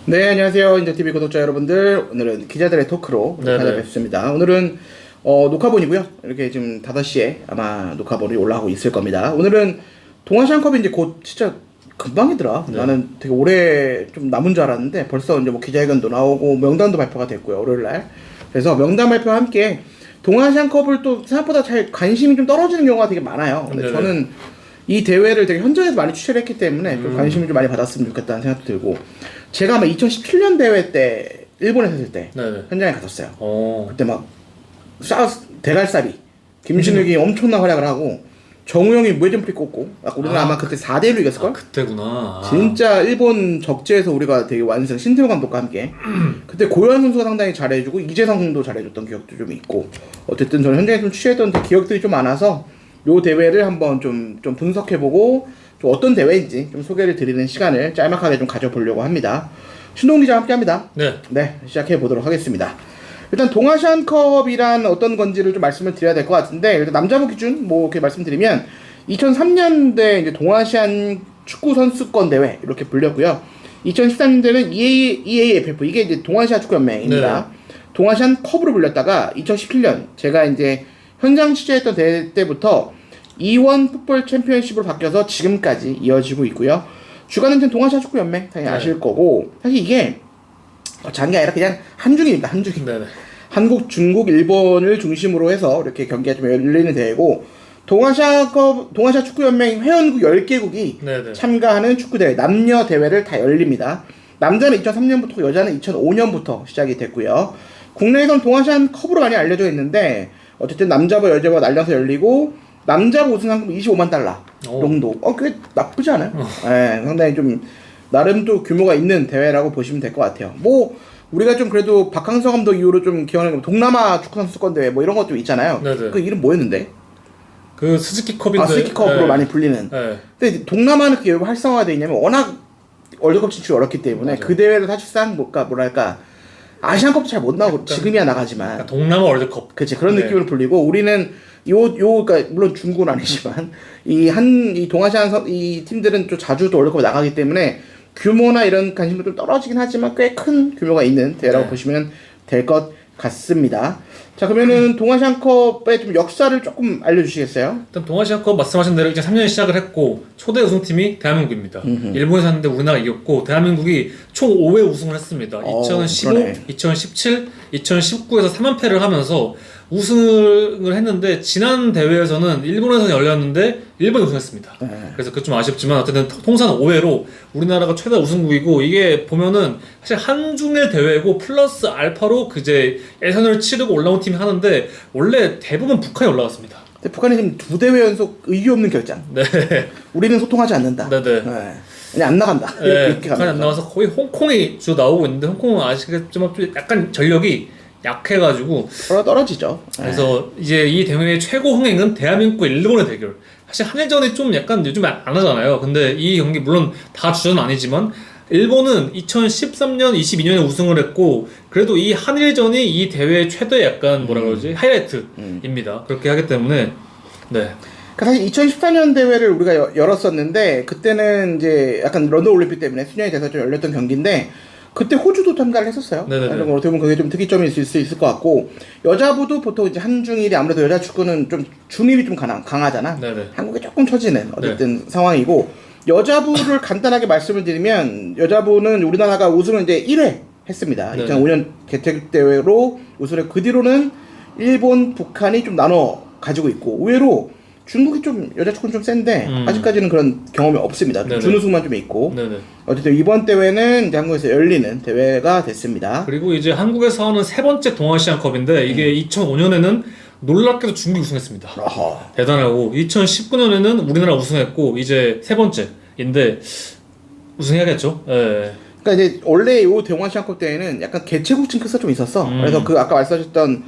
네, 안녕하세요. 인터TV 구독자 여러분들. 오늘은 기자들의 토크로 찾아뵙습니다. 오늘은 녹화본이고요. 이렇게 지금 5시에 아마 녹화본이 올라가고 있을 겁니다. 오늘은 동아시안컵이 이제 곧 진짜 금방이더라. 네. 나는 되게 오래 좀 남은 줄 알았는데 벌써 이제 뭐 기자회견도 나오고 명단도 발표가 됐고요. 월요일날. 그래서 명단 발표와 함께 동아시안컵을 또 생각보다 잘 관심이 좀 떨어지는 경우가 되게 많아요. 근데 네네. 저는 이 대회를 되게 현장에서 많이 취재를 했기 때문에 좀 관심을 좀 많이 받았으면 좋겠다는 생각도 들고, 제가 아마 2017년 대회 때 일본에 있을 때 네네. 현장에 갔었어요. 어. 그때 막 대갈살이 김신욱이 엄청난 활약을 하고 정우영이 무회전프리 꽂고 우리가 아마 그때 4대1로 이겼을걸? 그때구나. 진짜 일본 적재에서 우리가 되게 완승, 신태호 감독과 함께 그때 고요한 선수가 상당히 잘해주고 이재성도 잘해줬던 기억도 좀 있고, 어쨌든 저는 현장에 좀 취재했던 기억들이 좀 많아서 요 대회를 한번 좀 분석해보고 좀 어떤 대회인지 좀 소개를 드리는 시간을 짤막하게 좀 가져보려고 합니다. 신동 기자와 함께합니다. 네. 시작해보도록 하겠습니다. 일단 동아시안컵이란 어떤 건지를 좀 말씀을 드려야 될 것 같은데, 일단 남자부 기준 뭐 이렇게 말씀드리면 2003년대 이제 동아시안 축구 선수권 대회 이렇게 불렸고요. 2013년대는 EAFF, 이게 이제 동아시아 축구 연맹입니다. 네. 동아시안 컵으로 불렸다가 2017년 제가 이제 현장 취재했던 대회 때부터 E1 풋볼 챔피언십으로 바뀌어서 지금까지 이어지고 있고요. 주관은 동아시아 축구 연맹 당연히 아실 거고, 사실 이게 장이 아니라 그냥 한중입니다. 한중이. 네네. 한국, 중국, 일본을 중심으로 해서 이렇게 경기가 좀 열리는 대회고, 동아시아 축구 연맹 회원국 10개국이 네네. 참가하는 축구 대회, 남녀 대회를 다 열립니다. 남자는 2003년부터, 여자는 2005년부터 시작이 됐고요. 국내에선 동아시안 컵으로 많이 알려져 있는데, 어쨌든 남자부 여자부가 날려서 열리고, 남자부 우승 상금 25만 달러 정도. 그게 나쁘지 않아요. 네, 상당히 좀 나름 또 규모가 있는 대회라고 보시면 될 것 같아요. 뭐 우리가 좀 그래도 박항서 감독 이후로 좀 기억하는 동남아 축구 선수권 대회 뭐 이런 것도 있잖아요. 네네. 그 이름 뭐였는데? 그 스즈키컵인데. 스즈키컵으로 네. 많이 불리는. 네. 근데 동남아는 그게 왜 활성화되어 있냐면 워낙 월드컵 진출이 어렵기 때문에 맞아요. 그 대회를 사실상 뭐랄까 아시안컵도 잘 못 나오고 지금이야 나가지만 동남아 월드컵. 그치, 그런 느낌으로 불리고, 우리는 그러니까 물론 중국은 아니지만 이 동아시안 이 팀들은 좀 자주 또 월드컵 나가기 때문에 규모나 이런 관심도 좀 떨어지긴 하지만 꽤 큰 규모가 있는 대회라고 보시면 될 것 같습니다. 자, 그러면은 동아시안컵의 좀 역사를 조금 알려주시겠어요? 일단 동아시안컵 말씀하신 대로 2003년에 시작을 했고 초대 우승팀이 대한민국입니다. 일본에서 했는데 우리나라가 이겼고, 대한민국이 총 5회 우승을 했습니다. 2015, 그러네. 2017, 2019에서 3연패를 하면서 우승을 했는데, 지난 대회에서는 일본에서 열렸는데 일본이 우승했습니다. 그래서 그게 좀 아쉽지만 어쨌든 통산 5회로 우리나라가 최다 우승국이고, 이게 보면은 사실 한중일 대회고 플러스 알파로 그제 예선을 치르고 올라온 팀이 하는데, 원래 대부분 북한이 올라갔습니다. 근데 북한이 지금 2대회 연속 의미 없는 결장. 네. 우리는 소통하지 않는다. 네네. 그냥 안 나간다. 네, 이렇게 북한이 안 나와서 거의 홍콩이 주로 나오고 있는데, 홍콩은 아시겠지만 좀 약간 전력이 약해가지고 떨어지죠. 그래서 이제 이 대회의 최고 흥행은 대한민국과 일본의 대결. 사실 한일전이 좀 약간 요즘에 안 하잖아요. 근데 이 경기 물론 다 주전은 아니지만 일본은 2013년, 22년에 우승을 했고, 그래도 이 한일전이 이 대회의 최대 약간 뭐라 그러지? 하이라이트입니다. 그렇게 하기 때문에 네. 사실 2014년 대회를 우리가 열었었는데, 그때는 이제 약간 런던 올림픽 때문에 수년이 돼서 좀 열렸던 경기인데, 그때 호주도 참가를 했었어요. 네네네. 어떻게 보면 그게 좀 특이점이 있을 수 있을 것 같고, 여자부도 보통 이제 한중일이 아무래도 여자 축구는 좀 중일이 좀 강하잖아. 네네. 한국에 조금 처지는 어쨌든 상황이고, 여자부를 간단하게 말씀을 드리면, 여자부는 우리나라가 우승을 이제 1회 했습니다. 네네. 2005년 개최 대회로 우승을, 그 뒤로는 일본, 북한이 좀 나눠 가지고 있고, 의외로 중국이 좀 여자 축구는 좀 센데 아직까지는 그런 경험이 없습니다. 준우승만 좀 있고. 네네. 어쨌든 이번 대회는 이제 한국에서 열리는 대회가 됐습니다. 그리고 이제 한국에서 하는 세 번째 동아시안컵인데, 이게 2005년에는 놀랍게도 중국이 우승했습니다. 어허. 대단하고, 2019년에는 우리나라 우승했고, 이제 세 번째인데 우승해야겠죠. 예. 그러니까 이제 원래 이 동아시안컵 대회는 약간 개최국 징크스가 좀 있었어. 그래서 그 아까 말씀하셨던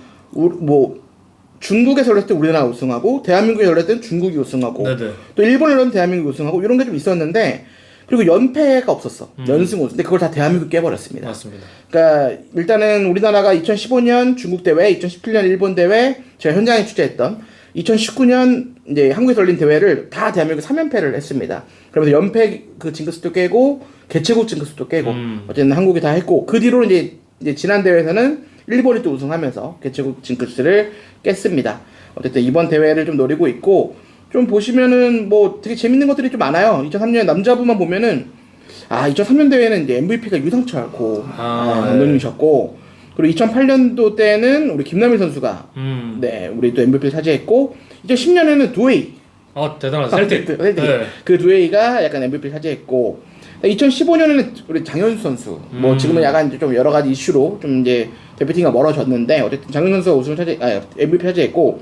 중국에서 열렸을 때 우리나라 우승하고, 대한민국에 열렸을 때는 중국이 우승하고, 네네. 또 일본에 열렸을 때 대한민국이 우승하고, 이런 게 좀 있었는데, 그리고 연패가 없었어. 연승 우승. 근데 그걸 다 대한민국이 깨버렸습니다. 맞습니다. 그러니까 일단은 우리나라가 2015년 중국 대회, 2017년 일본 대회, 제가 현장에 취재했던 2019년 이제 한국에서 열린 대회를 다 대한민국 3연패를 했습니다. 그러면서 연패 그 징크스도 깨고 개최국 징크스도 깨고 어쨌든 한국이 다 했고 그 뒤로 이제 지난 대회에서는 일본이 또 우승하면서 개최국 징크스를 깼습니다. 어쨌든 이번 대회를 좀 노리고 있고 좀 보시면은 뭐 되게 재밌는 것들이 좀 많아요. 2003년 남자부만 보면은 2003년 대회는 이제 MVP가 유상철 감독님이셨고 그리고 2008년도 때는 우리 김남일 선수가 네 우리 또 MVP를 차지했고 2010년에는 두웨이 대단하다. 셀틱. 네. 그 두웨이가 약간 MVP를 차지했고 2015년에는 우리 장현수 선수 뭐 지금은 약간 좀 여러 가지 이슈로 좀 이제 대표팀과 멀어졌는데 어쨌든 장현수 선수가 MVP 차지했고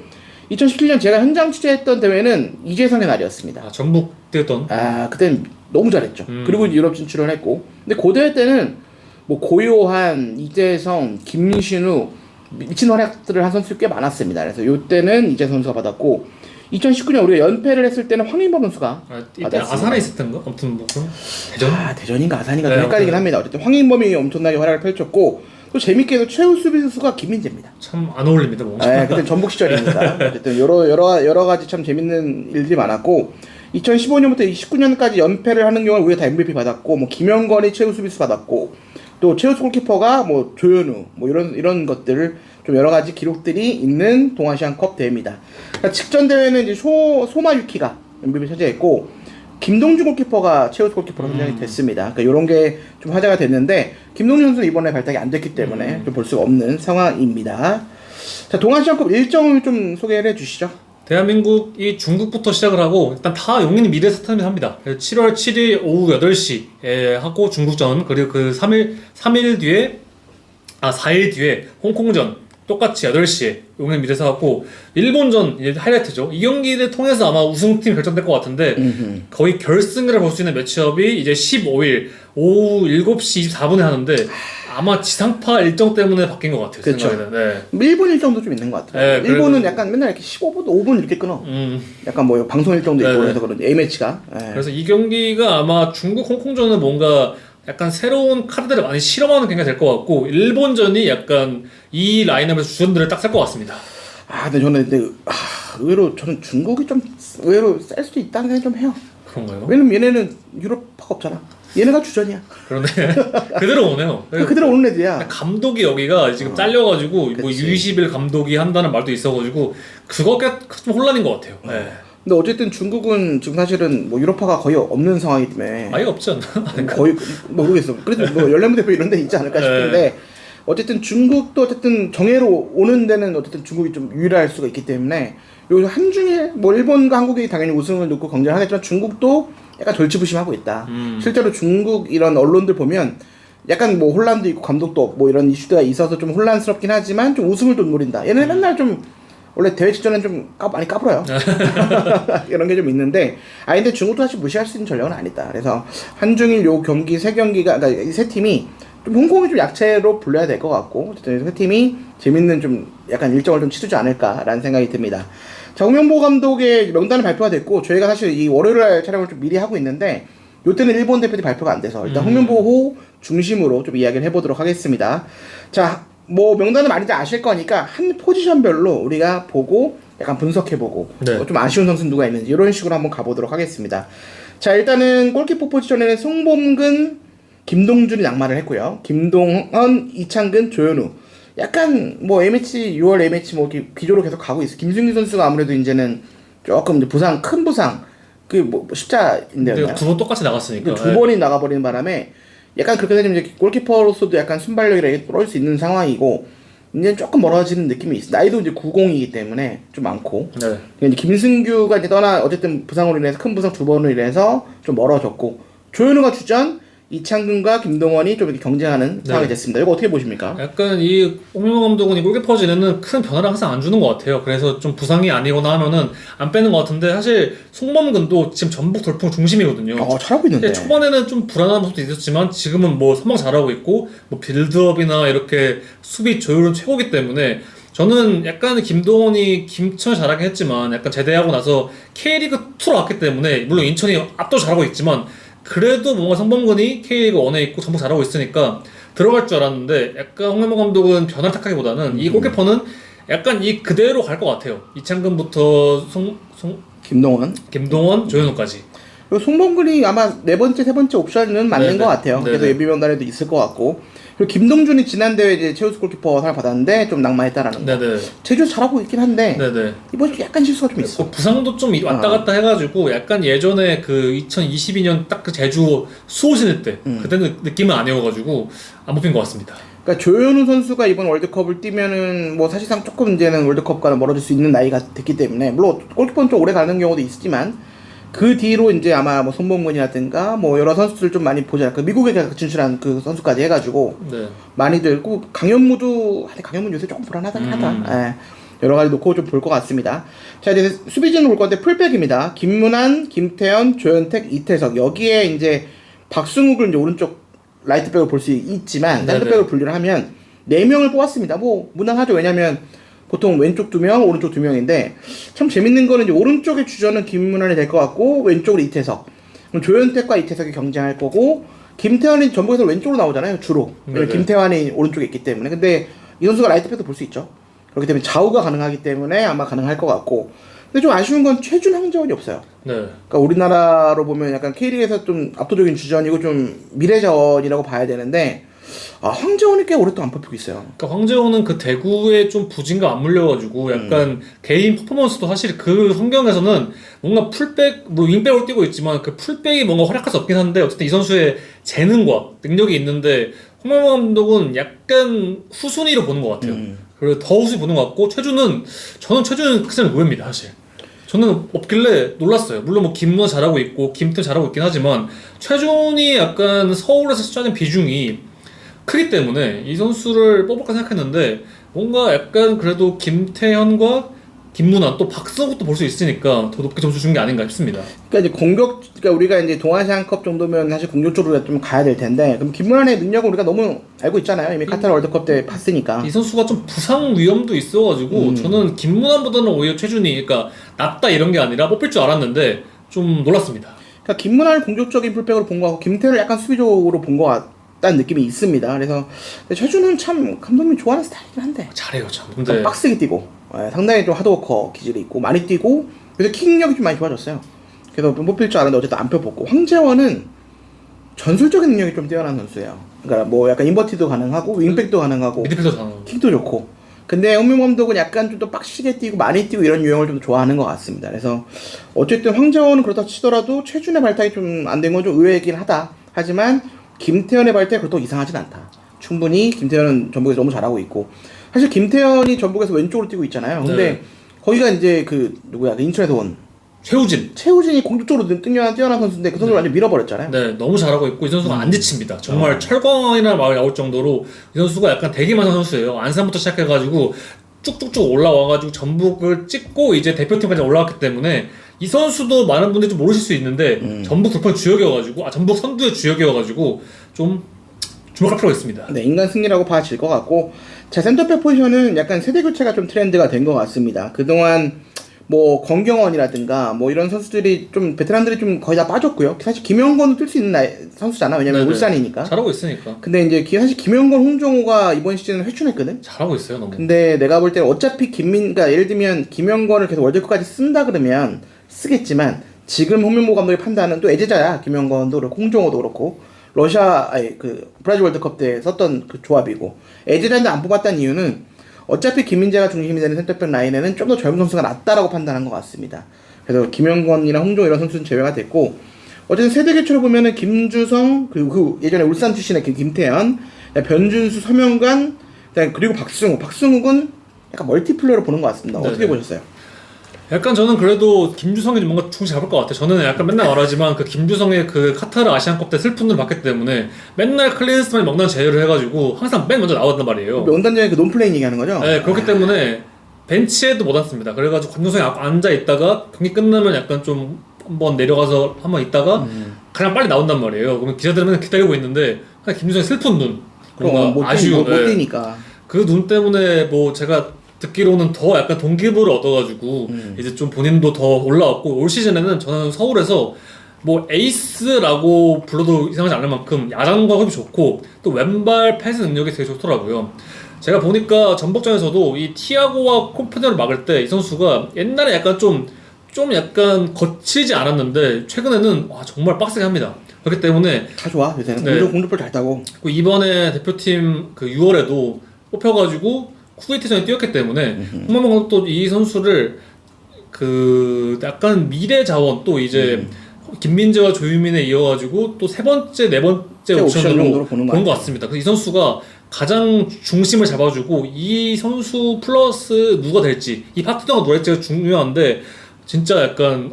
2017년 제가 현장 취재했던 대회는 이재성의 날이었습니다. 전북 뛰었던. 그때는 너무 잘했죠. 그리고 유럽 진출을 했고 근데 그 대회 때는 뭐 고요한, 이재성, 김신우 미친 활약들을 한 선수 꽤 많았습니다. 그래서 이때는 이재성 선수가 받았고 2019년 우리가 연패를 했을 때는 황인범 선수가 이때 아산에 있었던 거? 아무튼 뭐 대전? 대전인가 아산인가 좀 헷갈리긴 합니다. 어쨌든 황인범이 엄청나게 활약을 펼쳤고 또 재밌게도 최우 수비수가 김민재입니다. 참 안 어울립니다, 뭔가. 그때 전북 시절이니까 어쨌든 여러 가지 참 재밌는 일들이 많았고 2015년부터 19년까지 연패를 하는 경우는 우리가 다 MVP 받았고 뭐 김영건이 최우 수비수 받았고 또 최우 골키퍼가 뭐 조현우 뭐 이런 것들을 좀 여러 가지 기록들이 있는 동아시안컵 대회입니다. 그러니까 직전 대회는 이제 소마유키가 MVP 차지했고 김동준 골키퍼가 최우 골키퍼로 선정이 됐습니다. 그러니까 이런 게 좀 화제가 됐는데 김동준 선수는 이번에 발탁이 안 됐기 때문에 좀 볼 수가 없는 상황입니다. 자, 동아시안컵 일정을 좀 소개를 해주시죠. 대한민국이 중국부터 시작을 하고 일단 다 용인 미래 스타디움에서 합니다. 7월 7일 오후 8시에 하고 중국전 그리고 그 4일 뒤에 홍콩전 똑같이 8시에 용인 미래에서 하고 일본전 이제 하이라이트죠. 이 경기를 통해서 아마 우승팀 결정될 것 같은데 거의 결승을 볼 수 있는 매치업이 이제 15일 오후 7시 24분에 하는데 아마 지상파 일정 때문에 바뀐 것 같아요. 그렇죠. 생각에는. 일본 일정도 좀 있는 것 같아요. 네, 일본은 약간 맨날 이렇게 15분, 5분 이렇게 끊어. 약간 뭐 방송 일정도 있고 그래서 그런지 A매치가. 그래서 이 경기가 아마 중국 홍콩전은 뭔가 약간 새로운 카드들을 많이 실험하는 경기가 될 것 같고 일본전이 약간 이 라인업에서 주전들을 딱 셀 것 같습니다. 근데 저는 의외로 저는 중국이 좀 의외로 셀 수도 있다는 생각이 좀 해요. 그런가요? 왜냐면 얘네는 유럽파가 없잖아. 얘네가 주전이야. 그러네. 그대로 오네요. 그대로 오는 애들이야. 감독이 여기가 지금 잘려가지고 뭐 U21 감독이 한다는 말도 있어가지고 그거가 좀 혼란인 것 같아요. 네. 근데 어쨌든 중국은 지금 사실은 뭐 유럽파가 거의 없는 상황이기 때문에 아예 없지 않나? 거의 모르겠어. 그래도 뭐 열네무 대표 이런 데 있지 않을까 싶은데 어쨌든 중국도 어쨌든 정예로 오는 데는 어쨌든 중국이 좀 유일할 수가 있기 때문에 요 한중일 뭐 일본과 한국이 당연히 우승을 놓고 경쟁을 하겠지만 중국도 약간 절치부심하고 있다. 실제로 중국 이런 언론들 보면 약간 뭐 혼란도 있고 감독도 없고 뭐 이런 이슈가 있어서 좀 혼란스럽긴 하지만 좀 우승을 좀 노린다. 얘는 맨날 좀 원래 대회 직전엔 좀 많이 까불어요. 이런 게 좀 있는데 근데 중국도 사실 무시할 수 있는 전력은 아니다. 그래서 한중일 요 경기 세 경기가 그러니까 이 세 팀이 좀 홍콩이 좀 약체로 불러야 될 것 같고 어쨌든 세 팀이 재밌는 좀 약간 일정을 좀 치르지 않을까라는 생각이 듭니다. 자, 홍명보 감독의 명단은 발표가 됐고 저희가 사실 이 월요일날 촬영을 좀 미리 하고 있는데 요때는 일본 대표팀 발표가 안 돼서 일단 홍명보호 중심으로 좀 이야기를 해보도록 하겠습니다. 자, 뭐 명단은 많이들 아실 거니까 한 포지션별로 우리가 보고 약간 분석해보고 좀 아쉬운 선수는 누가 있는지 이런 식으로 한번 가보도록 하겠습니다. 자, 일단은 골키퍼 포지션에는 송범근, 김동준이 낙마를 했고요. 김동헌, 이창근, 조현우. 약간 뭐 A매치 6월 A매치 뭐 이렇게 기조로 계속 가고 있어. 김승규 선수가 아무래도 이제는 조금 이제 큰 부상 그 뭐 십자인데요. 두 번 똑같이 나갔으니까. 두 번이 나가버리는 바람에 약간 그렇게 되면 이제 골키퍼로서도 약간 순발력이 떨어질 수 있는 상황이고 이제 조금 멀어지는 느낌이 있어. 나이도 이제 90이기 때문에 좀 많고. 이제 김승규가 이제 어쨌든 부상으로 인해서 큰 부상 2번으로 인해서 좀 멀어졌고 조현우가 주전. 이창근과 김동원이 좀 이렇게 경쟁하는 상황이 됐습니다. 이거 어떻게 보십니까? 약간 이 홍명보 감독은 이 골키퍼진에는 큰 변화를 항상 안 주는 것 같아요. 그래서 좀 부상이 아니거나 하면은 안 빼는 것 같은데 사실 송범근도 지금 전북 돌풍 중심이거든요. 잘하고 있는데. 초반에는 좀 불안한 모습도 있었지만 지금은 뭐 선방 잘하고 있고 뭐 빌드업이나 이렇게 수비 조율은 최고기 때문에 저는 약간 김동원이 김천 잘하긴 했지만 약간 제대하고 나서 K리그 2로 왔기 때문에 물론 인천이 압도 잘하고 있지만 그래도 뭔가 성범근이 K리그 1에 있고 전부 잘하고 있으니까 들어갈 줄 알았는데 약간 홍명보 감독은 변화를 택하기보다는 이 골키퍼는 약간 이 그대로 갈 것 같아요. 이창근부터 김동원, 조현우까지. 그리고 송범근이 아마 네 번째, 세 번째 옵션은 맞는 네네. 것 같아요. 그래서 네네. 예비 명단에도 있을 것 같고. 그리고 김동준이 지난 대회 이제 최우수 골키퍼 상을 받았는데 좀 낭만했다라는 거. 네네. 제주에서 잘하고 있긴 한데 네네. 이번 주 약간 실수가 좀 있어. 부상도 좀 왔다 갔다 해가지고 약간 예전에 그 2022년 딱 그 제주 수호 신을 때 그때는 느낌은 아니어가지고 안 뽑힌 것 같습니다. 그러니까 조현우 선수가 이번 월드컵을 뛰면은 뭐 사실상 조금 이제는 월드컵과는 멀어질 수 있는 나이가 됐기 때문에 물론 골키퍼는 좀 오래 가는 경우도 있지만 그 뒤로 이제 아마 뭐 손범근이라든가 뭐 여러 선수들 좀 많이 보자. 그 미국에 진출한 그 선수까지 해가지고 네. 많이들 고 강현무도 강현무 요새 조금 불안하긴 하다. 예. 여러 가지 놓고 좀 볼 것 같습니다. 자 이제 수비진을 볼 건데 풀백입니다. 김문환, 김태현, 조현택, 이태석 여기에 이제 박승욱을 이제 오른쪽 라이트백으로 볼 수 있지만 센터백으로 분류를 하면 4명을 뽑았습니다. 뭐 무난하죠. 왜냐면 보통 왼쪽 2명, 오른쪽 2명인데 참 재밌는 거는 이제 오른쪽의 주전은 김문환이 될 것 같고 왼쪽으로 이태석. 그럼 조현택과 이태석이 경쟁할 거고 김태환이 전북에서 왼쪽으로 나오잖아요. 주로. 김태환이 오른쪽에 있기 때문에. 근데 이 선수가 라이트백도 볼 수 있죠. 그렇기 때문에 좌우가 가능하기 때문에 아마 가능할 것 같고. 근데 좀 아쉬운 건 최준 황재원이 없어요. 네. 그러니까 우리나라로 보면 약간 K리그에서 좀 압도적인 주전이고 좀 미래 자원이라고 봐야 되는데 황재원이 꽤 오랫동안 안 뽑히고 있어요. 그러니까 황재원은 그 대구에 좀 부진감 안 물려가지고 약간 개인 퍼포먼스도 사실 그 환경에서는 뭔가 풀백, 뭐 윙백으로 뛰고 있지만 그 풀백이 뭔가 활약할 수 없긴 한데 어쨌든 이 선수의 재능과 능력이 있는데 홍명보 감독은 약간 후순위로 보는 것 같아요. 그리고 더 후순위 보는 것 같고 저는 최준은 크게 의외입니다 사실. 저는 없길래 놀랐어요. 물론 뭐 김문호 잘하고 있고 김태 잘하고 있긴 하지만 최준이 약간 서울에서 짜는 비중이 크기 때문에 이 선수를 뽑을까 생각했는데 뭔가 약간 그래도 김태현과 김문환 또 박승욱도 볼 수 있으니까 더 높게 점수 준 게 아닌가 싶습니다. 그러니까 이제 그러니까 우리가 이제 동아시안컵 정도면 사실 공격 쪽으로 좀 가야 될 텐데 그럼 김문환의 능력을 우리가 너무 알고 있잖아요. 이미 카타르 월드컵 때 봤으니까. 이 선수가 좀 부상 위험도 있어가지고 저는 김문환보다는 오히려 최준이 그러니까 낫다 이런 게 아니라 뽑힐 줄 알았는데 좀 놀랐습니다. 그러니까 김문환을 공격적인 풀백으로 본 거 같고 김태현을 약간 수비적으로 본 거 같다는 느낌이 있습니다. 그래서 최준은 참 감독님이 좋아하는 스타일이긴 한데 잘해요 참. 근데 빡세게 뛰고 상당히 좀 하드워커 기질이 있고 많이 뛰고 그래서 킥력이 좀 많이 좋아졌어요. 그래서 뽑힐 줄 알았는데 어쨌든 안 펴봤고 황재원은 전술적인 능력이 좀 뛰어난 선수예요. 그러니까 뭐 약간 인버티도 가능하고 윙백도 가능하고 미드필더 가능. 킥도 좋고 근데 홍명보 감독은 약간 좀 더 빡시게 뛰고 많이 뛰고 이런 유형을 좀 좋아하는 것 같습니다. 그래서 어쨌든 황재원은 그렇다 치더라도 최준의 발탁이 좀 안 된 건 좀 의외이긴 하다. 하지만 김태현의 발탁이 그렇다고 이상하진 않다. 충분히 김태현은 전북에서 너무 잘하고 있고 사실 김태현이 전북에서 왼쪽으로 뛰고 있잖아요. 근데 네. 거기가 이제 그 누구야 그 인천에서 온 최우진이 공격적으로 뛰어난 선수인데 그 선수를 완전 밀어버렸잖아요. 네, 너무 잘하고 있고 이 선수가 안 지칩니다. 정말 철권이나 말 나올 정도로 이 선수가 약간 대기만한 선수예요. 안산부터 시작해가지고 쭉쭉쭉 올라와가지고 전북을 찍고 이제 대표팀까지 올라왔기 때문에 이 선수도 많은 분들이 좀 모르실 수 있는데 전북 돌파 주역이어가지고 전북 선두의 주역이어가지고 좀 주목할 필요가 있습니다. 네, 인간 승리라고 봐질 것 같고 자 센터백 포지션은 약간 세대 교체가 좀 트렌드가 된 것 같습니다. 그동안 뭐 권경원이라든가 뭐 이런 선수들이 좀 베테랑들이 좀 거의 다 빠졌고요. 사실 김영건도 뛸 수 있는 선수잖아. 왜냐면 네네. 울산이니까. 잘하고 있으니까. 근데 이제 사실 김영건, 홍정호가 이번 시즌은 회춘했거든. 잘하고 있어요 너무. 근데 내가 볼 때는 어차피 그러니까 예를 들면 김영건을 계속 월드컵까지 쓴다 그러면 쓰겠지만 지금 홍명보 감독의 판단은 또 애제자야. 김영건도 그렇고 홍정호도 그렇고 그 브라질 월드컵 때 썼던 그 조합이고 애제자인데 안 뽑았다는 이유는 어차피 김민재가 중심이 되는 센터백 라인에는 좀 더 젊은 선수가 낫다라고 판단한 것 같습니다. 그래서 김영건이나 홍종호 이런 선수는 제외가 됐고 어쨌든 세대 교체로 보면은 김주성 그리고 그 예전에 울산 출신의 김태현, 변준수, 서명관 그리고 박승욱은 약간 멀티플레이로 보는 것 같습니다. 네네. 어떻게 보셨어요? 약간 저는 그래도 김주성이 뭔가 중심 잡을 것 같아요. 저는 약간 맨날 말하지만 그 김주성의 그 카타르 아시안컵 때 슬픈 눈을 봤기 때문에 맨날 클린스만이 명단 제외를 해가지고 항상 맨 먼저 나왔단 말이에요. 원단전에 그 논플레인 얘기하는 거죠? 네, 그렇기 때문에 벤치에도 못 앉습니다. 그래가지고 김주성이 앉아 있다가 경기 끝나면 약간 좀 한번 내려가서 한번 있다가 그냥 빨리 나온단 말이에요. 그러면 기자들은 맨날 기다리고 있는데 그냥 김주성의 슬픈 눈, 뭔가 아쉬운 못 뛰니까 그 눈 때문에 뭐 제가 듣기로는 더 약간 동기부여를 얻어가지고 이제 좀 본인도 더 올라왔고 올 시즌에는 저는 서울에서 뭐 에이스라고 불러도 이상하지 않을 만큼 야장과 호흡이 좋고 또 왼발 패스 능력이 되게 좋더라고요. 제가 보니까 전북전에서도 이 티아고와 콤파니를 막을 때 이 선수가 옛날에 약간 좀 좀 약간 거치지 않았는데 최근에는 와, 정말 빡세게 합니다. 그렇기 때문에 다 좋아 요새는. 네. 공중볼 잘 타고. 이번에 대표팀 그 6월에도 뽑혀가지고 쿠웨이트전에 뛰었기 때문에 홍명보 감독도 이 선수를 그 약간 미래 자원 또 이제 김민재와 조유민에 이어가지고 또 세 번째 네 번째 옵션으로 정도로 보는 것 같습니다. 그래서 이 선수가 가장 중심을 잡아주고 이 선수 플러스 누가 될지 이 파트너가 누가 될지가 중요한데 진짜 약간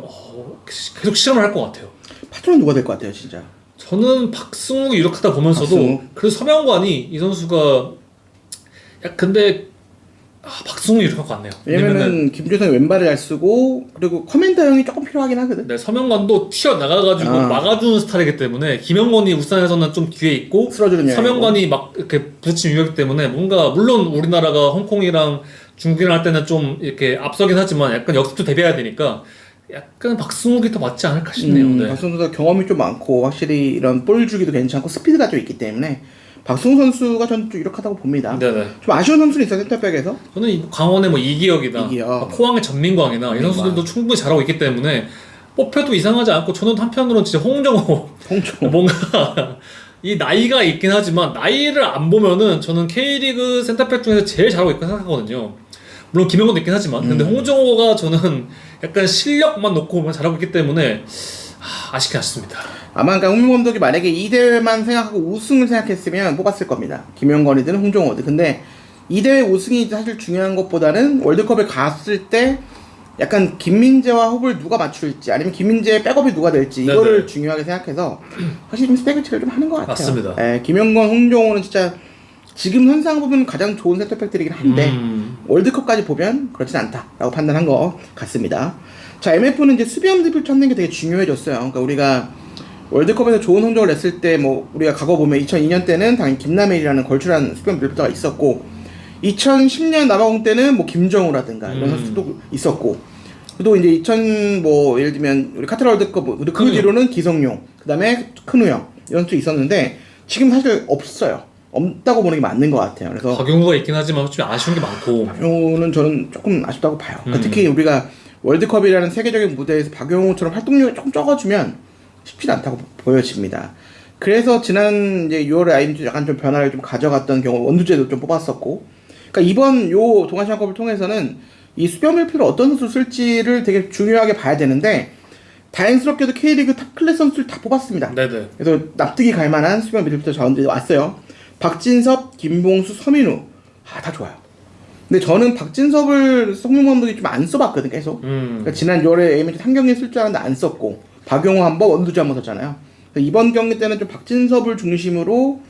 계속 실험을 할 것 같아요. 파트너는 누가 될 것 같아요 진짜? 저는 박승욱이 유력하다 보면서도 박승욱? 그래서 서명관이 이 선수가 근데 박승욱이 유력할 것 같네요. 왜냐면은 김주성이 왼발을 잘 쓰고 그리고 커맨더 형이 조금 필요하긴 하거든. 네, 서명관도 튀어나가가지고 막아주는 스타일이기 때문에 김영건이 울산에서는 좀 뒤에 있고 쓸어주는 서명관이 막 이렇게 부딪힌 유형이기 때문에 뭔가 물론 우리나라가 홍콩이랑 중국이랑 할 때는 좀 이렇게 앞서긴 하지만 약간 역습도 대비해야 되니까 약간 박승욱이 더 맞지 않을까 싶네요. 네. 박승욱 선수가 경험이 좀 많고 확실히 이런 볼 주기도 괜찮고 스피드가 좀 있기 때문에 박승욱 선수가 저는 좀 유력하다고 봅니다. 네네. 좀 아쉬운 선수는 있어요 센터백에서. 저는 이 강원의 뭐 이기혁이나 포항의 전민광이나 이 선수들도 충분히 잘하고 있기 때문에 뽑혀도 이상하지 않고 저는 한편으로는 진짜 홍정호 뭔가 이 나이가 있긴 하지만 나이를 안 보면은 저는 K리그 센터백 중에서 제일 잘하고 있다고 생각하거든요. 물론 김영건도 있긴 하지만 근데 홍정호가 저는 약간 실력만 놓고 보면 잘하고 있기 때문에 아쉽긴 아쉽습니다. 아마 그러니까 홍명보 감독이 만약에 이 대회만 생각하고 우승을 생각했으면 뽑았을 겁니다. 김영건이든 홍정호든. 근데 이 대회 우승이 사실 중요한 것보다는 월드컵에 갔을 때 약간 김민재와 호흡을 누가 맞출지 아니면 김민재의 백업이 누가 될지 이거를 중요하게 생각해서 사실 좀 스펙을 좀 하는 것 같아요. 맞습니다. 예, 김영건, 홍정호는 진짜 지금 현상 보면 가장 좋은 센터백들이긴 한데 월드컵까지 보면 그렇진 않다라고 판단한 것 같습니다. 자, MF는 이제 수비형 미드필더 찾는 게 되게 중요해졌어요. 그러니까 우리가 월드컵에서 좋은 성적을 냈을 때 뭐 우리가 과거 보면 2002년 때는 당연히 김남일이라는 걸출한 수비형 미드필더가 있었고 2010년 남아공 때는 뭐 김정우라든가 이런 선수도 있었고 또 이제 2000 뭐 예를 들면 우리 카타르 월드컵 그 뒤로는 기성용 그다음에 큰우형 이런 선수 있었는데 지금 사실 없어요. 없다고 보는 게 맞는 것 같아요. 그래서 박용호가 있긴 하지만 좀 아쉬운 게 많고 박용호는 저는 조금 아쉽다고 봐요. 그러니까 특히 우리가 월드컵이라는 세계적인 무대에서 박용호처럼 활동량이 조금 적어주면 쉽지 않다고 보여집니다. 그래서 지난 이제 6월에 아임도 약간 좀 변화를 좀 가져갔던 경우 원두재도 좀 뽑았었고, 그러니까 이번 요 동아시안컵을 통해서는 이 수비형 미드필더 어떤 선수 쓸지를 되게 중요하게 봐야 되는데 다행스럽게도 K리그 탑 클래스 선수를 다 뽑았습니다. 네네. 그래서 납득이 갈 만한 수비형 미드필더 자원들이 왔어요. 박진섭, 김봉수, 서민우 다 좋아요. 근데 저는 박진섭을 송명보 감독이 좀 안 써봤거든 계속. 그러니까 지난 6월에 A매치 3경기 쓸 줄 알았는데 안 썼고 박용호 한번 원두재 한번 썼잖아요. 이번 경기 때는 좀 박진섭을 중심으로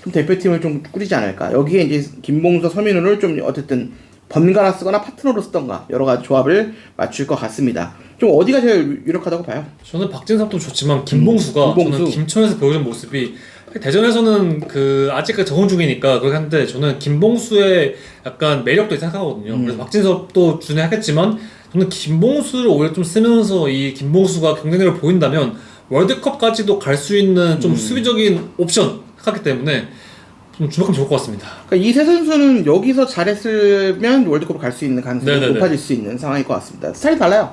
좀 대표팀을 좀 꾸리지 않을까. 여기에 이제 김봉수, 서민우를 좀 어쨌든 번갈아 쓰거나 파트너로 쓰던가 여러 가지 조합을 맞출 것 같습니다. 좀 어디가 제일 유력하다고 봐요? 저는 박진섭도 좋지만 김봉수가 저는 김천에서 보여준 모습이 대전에서는 그 아직까지 적응 중이니까 그렇게 하는데 저는 김봉수의 약간 매력도 생각하거든요. 그래서 박진섭도 준비하겠지만 저는 김봉수를 오히려 좀 쓰면서 이 김봉수가 경쟁력을 보인다면 월드컵까지도 갈 수 있는 좀 수비적인 옵션 하기 때문에 좀 주목하면 좋을 것 같습니다. 그러니까 이 세 선수는 여기서 잘했으면 월드컵을 갈 수 있는 가능성이 높아질 수 있는 상황일 것 같습니다. 스타일이 달라요.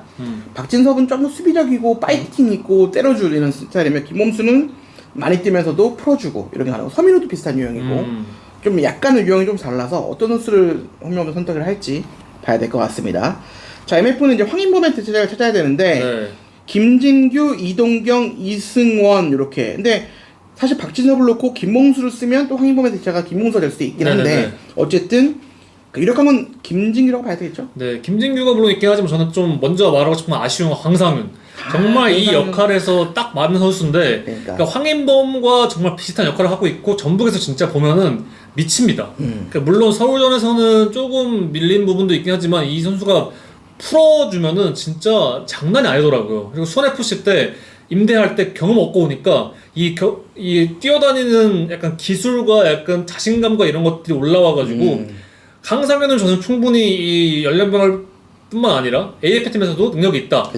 박진섭은 좀 더 수비적이고 파이팅 있고 때려주는 스타일이면 김범수는 많이 뛰면서도 풀어주고 이런 게 가능하고 서민우도 비슷한 유형이고 좀 약간의 유형이 좀 달라서 어떤 선수를 홍명보 선택을 할지 봐야 될 것 같습니다. 자, MF는 이제 황인범의 대체자를 찾아야 되는데 김진규, 이동경, 이승원 이렇게. 근데 사실 박진섭을 놓고 김봉수를 쓰면 또 황인범의 대체가 김봉수가 될 수도 있긴 한데 어쨌든 유력한 건 김진규라고 봐야 되겠죠? 네, 김진규가 물론 있긴 하지만 저는 좀 먼저 말하고 싶은 건 아쉬운 건 황상윤. 정말 이 역할에서 딱 맞는 선수인데 그러니까 황인범과 정말 비슷한 역할을 하고 있고 전북에서 진짜 보면은 미칩니다. 그러니까 물론 서울전에서는 조금 밀린 부분도 있긴 하지만 이 선수가 풀어주면은 진짜 장난이 아니더라고요. 그리고 수원FC 때 임대할 때 경험 얻고 오니까 이 뛰어다니는 약간 기술과 약간 자신감과 이런 것들이 올라와가지고 강상현은 저는 충분히 이 연령별 뿐만 아니라 AF팀에서도 능력이 있다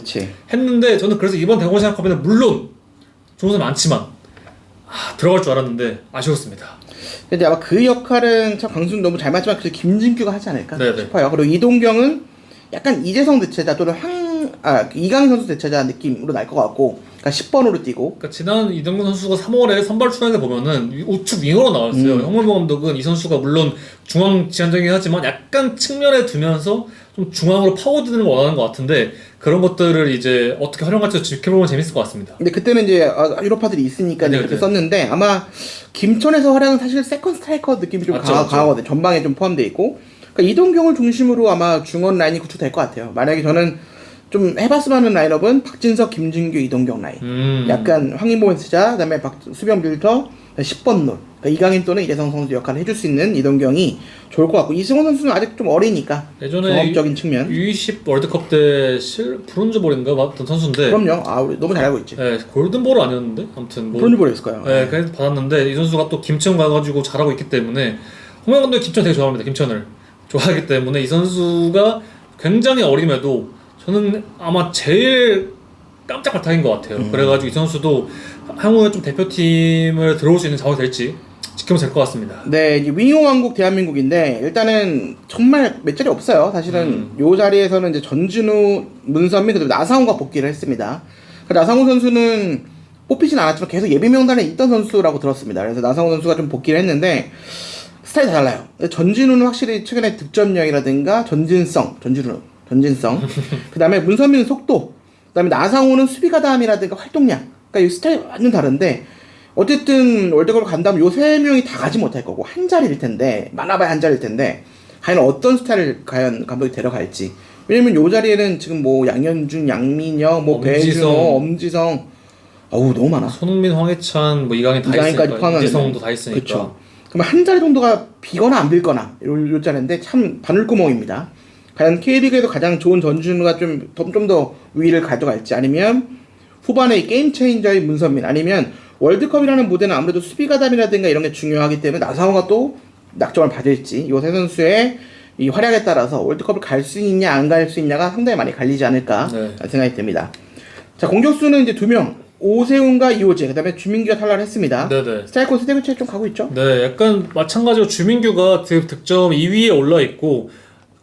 했는데 저는 그래서 이번 대공시안컵에는 물론 좋은 선수 많지만 들어갈 줄 알았는데 아쉬웠습니다. 근데 아마 그 역할은 참 광순 너무 잘 맞지만 그래서 김진규가 하지 않을까 네네. 싶어요. 그리고 이동경은 약간 이재성 대체자 또는 이강인 선수 대체자 느낌으로 날 것 같고, 그러니까 10번으로 뛰고. 그러니까 지난 이동근 선수가 3월에 선발 출연해 보면은 우측 윙어로 나왔어요. 홍명보 감독은 이 선수가 물론 중앙 지향적이긴 하지만 약간 측면에 두면서 좀 중앙으로 파고드는 걸 원하는 것 같은데 그런 것들을 이제 어떻게 활용할지 지켜보면 재밌을 것 같습니다. 근데 그때는 이제 유로파들이 있으니까 네, 그렇게 네. 썼는데 아마 김천에서 활약은 사실 세컨 스트라이커 느낌이 좀 맞죠. 강하거든요. 전방에 좀 포함돼 있고. 그러니까 이동경을 중심으로 아마 중원 라인이 구축될 것 같아요. 만약에 저는 좀 해봤으면 하는 라인업은 박진석, 김진규, 이동경 라인. 약간 황인보 세자, 그다음에 수비형 빌더, 10번 롤. 그러니까 이강인 또는 이대성 선수 역할을 해줄 수 있는 이동경이 좋을 것 같고 이승원 선수는 아직 좀 어리니까 예전에 경험적인 측면. U20 월드컵 때 브론즈볼인가 맞던 선수인데. 그럼요. 우리 너무 잘 알고 있지. 네, 골든볼 아니었는데 아무튼 뭐. 브론즈볼이었을 거예요. 네, 그래서 받았는데 이 선수가 또 김천 가가지고 잘하고 있기 때문에 홍명 감독이 김천 되게 좋아합니다. 김천을 좋아하기 때문에 이 선수가 굉장히 어림에도 저는 아마 제일 깜짝 발탁인 것 같아요. 그래가지고 이 선수도 향후에 좀 대표팀을 들어올 수 있는 자원이 될지 지켜보면 될 것 같습니다. 네, 이제 윙어 왕국 대한민국인데 일단은 정말 몇 자리 없어요. 사실은 요 자리에서는 이제 전진우, 문선민 그리고 나상호가 복귀를 했습니다. 나상호 선수는 뽑히진 않았지만 계속 예비 명단에 있던 선수라고 들었습니다. 그래서 나상호 선수가 좀 복귀를 했는데 스타일이 달라요. 전진우는 확실히 최근에 득점력이라든가 전진성 그 다음에 문선민은 속도, 그 다음에 나상호는 수비가담이라든가 활동량, 그러니까 이 스타일이 완전 다른데 어쨌든 월드컵을 간다면 요 세 명이 다 가지 못할 거고 한 자리일 텐데 많아봐야 한 자리일 텐데 과연 어떤 스타일을 과연 감독이 데려갈지. 왜냐면 요 자리에는 지금 뭐 양현준, 양민혁, 뭐 배준호, 엄지성 어우 너무 많아. 손흥민, 황해찬, 뭐 이강인 다 있으니까 이재성도 다 있으니까. 그쵸. 그럼 한 자리 정도가 비거나 안 빌거나 요 자리인데 참 바늘구멍입니다. 과연 K리그에서 가장 좋은 전준우가 좀 더 위를 가져갈지 아니면 후반에 게임 체인저인 문선민 아니면 월드컵이라는 무대는 아무래도 수비가담이라든가 이런 게 중요하기 때문에 나상호가 또 낙점을 받을지 이 세 선수의 이 활약에 따라서 월드컵을 갈 수 있냐 안 갈 수 있냐가 상당히 많이 갈리지 않을까 생각이 듭니다. 자, 공격수는 이제 2명 오세훈과 이호재 그다음에 주민규가 탈락을 했습니다. 네네. 스트라이커 세대 교체 좀 가고 있죠? 네, 약간 마찬가지로 주민규가 득점 2위에 올라 있고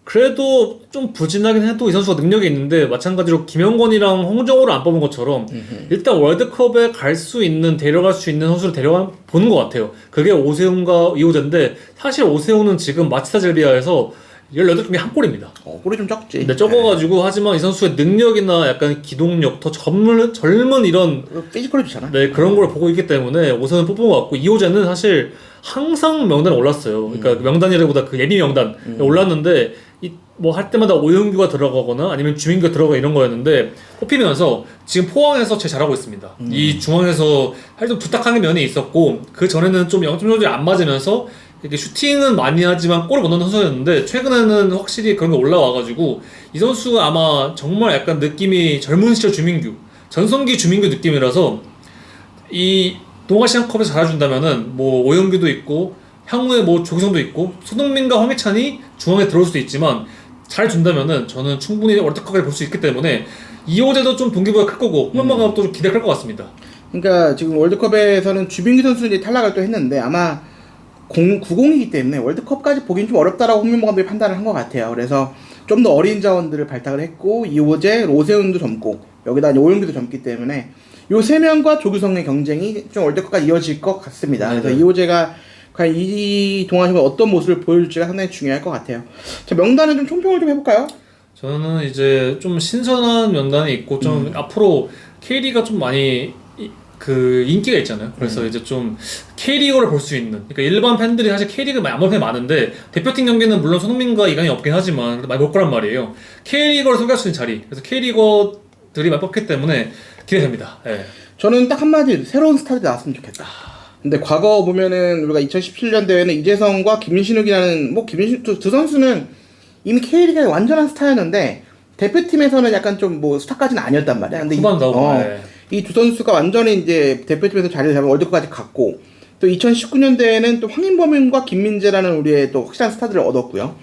그래도 좀 부진하긴 해도 이 선수가 능력이 있는데 마찬가지로 김영권이랑 홍정호를 안 뽑은 것처럼 일단 월드컵에 갈 수 있는 데려갈 수 있는 선수를 데려가 보는 것 같아요. 그게 오세훈과 이호재인데 사실 오세훈은 지금 마치타 젤비아에서 18경기 한 골입니다. 골이 좀 적지. 네, 적어가지고 하지만 이 선수의 능력이나 약간 기동력 더 젊은 이런 피지컬이 좋잖아. 네, 그런 걸 보고 있기 때문에 오세훈 뽑은 것 같고 이호재는 사실 항상 명단에 올랐어요. 그러니까 명단이라기보다 그 예비 명단 올랐는데 뭐 할 때마다 오영규가 들어가거나 아니면 주민규가 들어가 이런 거였는데 뽑히면서 지금 포항에서 제일 잘하고 있습니다. 이 중앙에서 좀 부탁하는 면이 있었고 그 전에는 좀 0점 조절이 안 맞으면서 이렇게 슈팅은 많이 하지만 골을 못 넣는 선수였는데 최근에는 확실히 그런 게 올라와가지고 이 선수가 아마 정말 약간 느낌이 젊은 시절 주민규, 전성기 주민규 느낌이라서 이 동아시안컵에서 잘해준다면은 뭐 오영규도 있고 향후에 뭐 조기성도 있고 손흥민과 황희찬이 중앙에 들어올 수도 있지만 잘 준다면은 저는 충분히 월드컵을 볼 수 있기 때문에 이호재도 좀 동기부여가 클 거고 홍명보가 또 기대가 클 것 같습니다. 그러니까 지금 월드컵에서는 주민규 선수는 이제 탈락을 또 했는데 아마 90이기 때문에 월드컵까지 보긴 좀 어렵다라고 홍명보 감독이 판단을 한 것 같아요. 그래서 좀 더 어린 자원들을 발탁을 했고 이호재, 오세훈도 젊고 여기다 이제 오영규도 젊기 때문에 요 세 명과 조규성의 경쟁이 좀 월드컵까지 이어질 것 같습니다. 네네. 그래서 이호재가 과연 이 동아시안컵 어떤 모습을 보여줄지가 상당히 중요할 것 같아요. 자, 명단은 좀 총평을 좀 해볼까요? 저는 이제 좀 신선한 명단이 있고 좀 앞으로 K리그가 좀 많이 그 인기가 있잖아요. 그래서 이제 좀 K리그를 볼 수 있는, 그러니까 일반 팬들이 사실 K리그 아무 팬이 많은데 대표팀 경기는 물론 손흥민과 이강이 없긴 하지만 그래도 많이 볼 거란 말이에요. K리그를 소개할 수 있는 자리, 그래서 K리거들이 많이 뽑기 때문에 기대됩니다. 네. 저는 딱 한마디 새로운 스타들이 나왔으면 좋겠다. 근데 과거 보면은 우리가 2017년 대회는 이재성과 김신욱이라는 뭐 두 선수는 이미 K리그의 완전한 스타였는데 대표팀에서는 약간 좀 뭐 스타까지는 아니었단 말이야. 근데 후반 나오고 이 두 선수가 완전히 이제 대표팀에서 자리를 잡아 월드컵까지 갔고 또 2019년 대회는 또 황인범과 김민재라는 우리의 또 확실한 스타들을 얻었고요.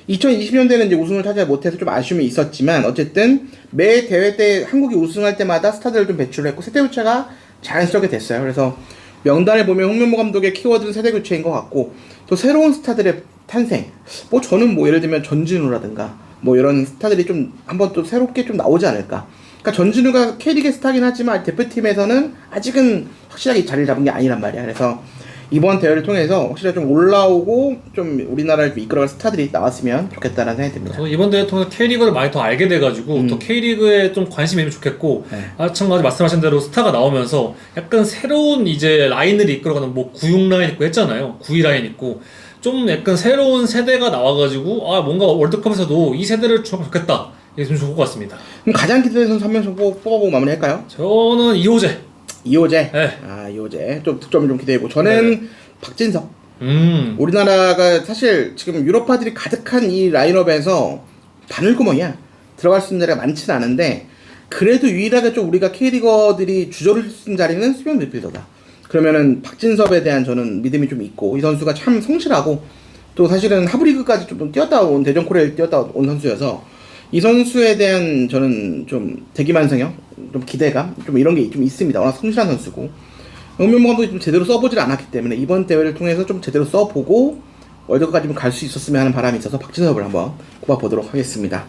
2020년대는 이제 우승을 차지 못해서 좀 아쉬움이 있었지만 어쨌든 매 대회 때 한국이 우승할 때마다 스타들을 좀 배출했고 세대 교체가 자연스럽게 됐어요. 그래서 명단을 보면 홍명보 감독의 키워드는 세대 교체인 것 같고 또 새로운 스타들의 탄생. 뭐 저는 뭐 예를 들면 전진우라든가 뭐 이런 스타들이 좀 한번 또 새롭게 좀 나오지 않을까. 그러니까 전진우가 K리그의 스타긴 하지만 대표팀에서는 아직은 확실하게 자리를 잡은 게 아니란 말이야. 그래서 이번 대회를 통해서 확실히 좀 올라오고 좀 우리나라를 좀 이끌어갈 스타들이 나왔으면 좋겠다는 생각이 듭니다. 그래서 이번 대회 통해서 K리그를 많이 더 알게 돼가지고 또 K리그에 좀 관심이 있으면 좋겠고 네. 마찬가지 말씀하신 대로 스타가 나오면서 약간 새로운 이제 라인을 이끌어가는 뭐 96 라인 있고 했잖아요. 92 라인 있고 좀 약간 새로운 세대가 나와가지고 아 뭔가 월드컵에서도 이 세대를 주면 좋겠다. 이게 좀 좋을 것 같습니다. 그럼 가장 기대되는 선수 한 명씩 뽑아보고 마무리할까요? 저는 이호재. 이호재. 네. 아 이호재 좀 득점을 좀 기대해보고 저는 박진석. 우리나라가 사실 지금 유럽파들이 가득한 이 라인업에서 바늘구멍이야. 들어갈 수 있는 자리가 많지는 않은데 그래도 유일하게 좀 우리가 K리거들이 주저를 쓴 자리는 수비형 미드필더다. 그러면은 박진섭에 대한 저는 믿음이 좀 있고 이 선수가 참 성실하고 또 사실은 하브리그까지 좀 뛰었다 온 대전 코레일 뛰었다 온 선수여서 이 선수에 대한 저는 좀 대기만성형, 좀 기대감, 좀 이런 게 좀 있습니다. 워낙 성실한 선수고 응명모 감독이 좀 제대로 써보질 않았기 때문에 이번 대회를 통해서 좀 제대로 써보고 월드컵까지 좀 갈 수 있었으면 하는 바람이 있어서 박진섭을 한번 꼽아보도록 하겠습니다.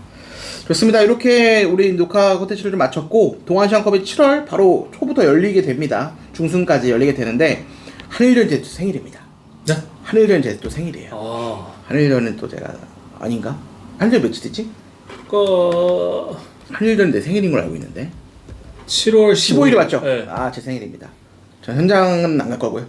좋습니다. 이렇게 우리 녹화 콘텐츠를 좀 마쳤고 동아시안컵이 7월 바로 초부터 열리게 됩니다. 중순까지 열리게 되는데 한일전 제 생일입니다. 네? 한일전 제 또 생일이에요. 아, 한일전은 또 제가 아닌가? 한일전 며칠이지? 그 한일전 내 생일인 걸 알고 있는데 7월 15일이 맞죠? 네. 아, 제 생일입니다. 저 현장은 안 갈 거고요.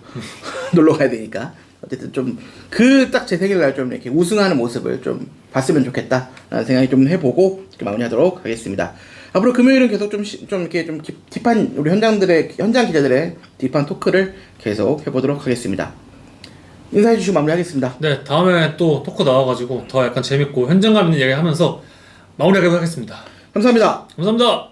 놀러 가야 되니까. 어쨌든 좀 그 딱 제 생일날 좀 이렇게 우승하는 모습을 좀 봤으면 좋겠다라는 생각이 좀 해보고 이렇게 마무리하도록 하겠습니다. 앞으로 금요일은 계속 좀 이렇게 좀 딥한 우리 현장 기자들의 딥한 토크를 계속 해보도록 하겠습니다. 인사해 주시고 마무리하겠습니다. 네, 다음에 또 토크 나와가지고 더 약간 재밌고 현장감 있는 이야기 하면서 마무리하도록 하겠습니다. 감사합니다. 감사합니다.